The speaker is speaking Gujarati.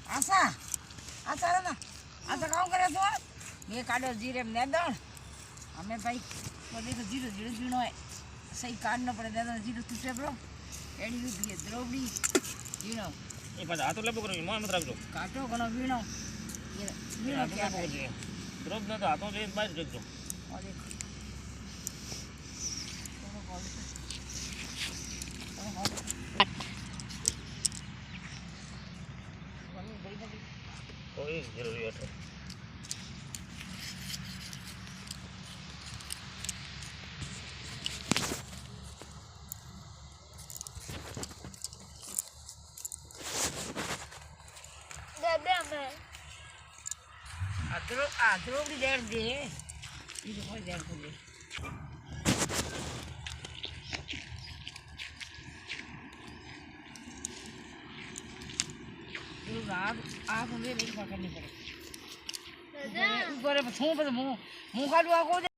આશા આશા રે ના આશા કામ કરે છો મેં કાઢો જીરે ને દણ અમે ભાઈ બધી તો જીરો જીરો જીણો હોય સહી કાઢ ન પડે દાદા જીરો તૂટે બ્રો એડી ઉભી દ્રૌપદી જીણો એ પાછા હાથો લેબો કરો મોય મત રાખજો કાટો ઘણો વીણો વીણો ક્યાં છે દ્રોપ ન તો હાથો જઈને બહાર રાખજો કોઈ જરૂરી હતો દ્રૌપદી દેર દે બીજું કોઈ દેર દે આગ ઊંધે નહીં પકડની પડે ऊपर छू पे मुँह काटू आको